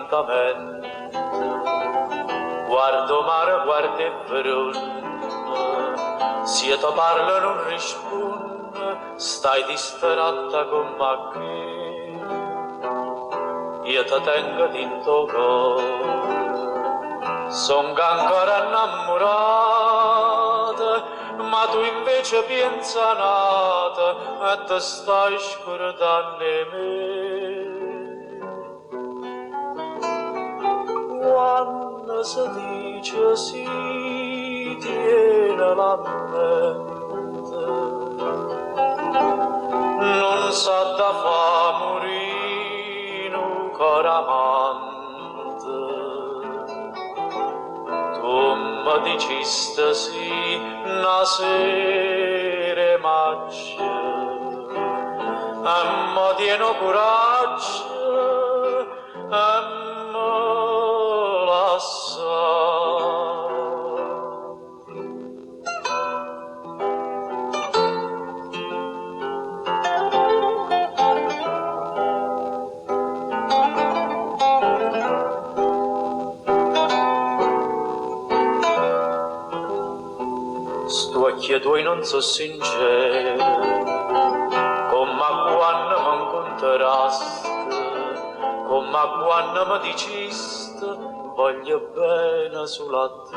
lentamente, guardo mare, guardo e verone, se ti parla non risponde, stai distratta con me che io ti tengo dentro cuore. Sono ancora innamorata, ma tu invece pensa nata e ti stai scordando me. Quando si dice sì, tiene la mente, non sa da fa morire un cuore amante. Tu mi dicesti sì, una sera macchia, e mi tieno coraggio, e mi lascia. Sto occhi tuoi non so sinceri, come quando mi incontrasti, come quando mi dicesti voglio bene solo a te.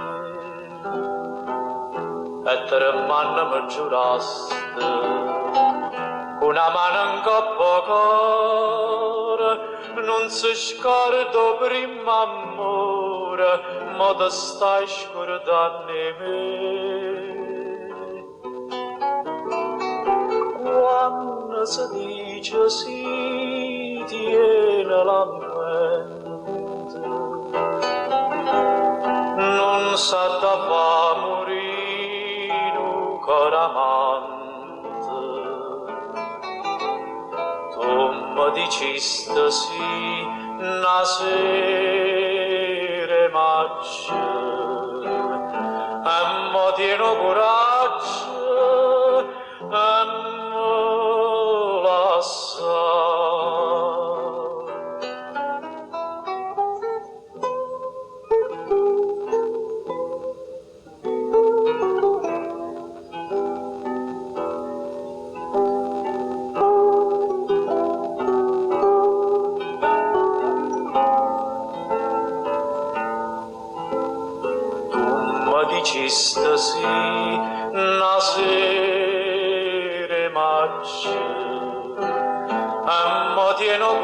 E tre mani mi giurasti, una mano in coppa cuore, non si scorda prima amore, ma ti stai scordando me. Quando si dice sì, tiene la mente, non sa da fa morire un cuore amante. Tu mi dicesti sì, una sera macchia, e mi tieno coraggio, e mi lascia. Dicesti sì, una sera macchia, e mi tieno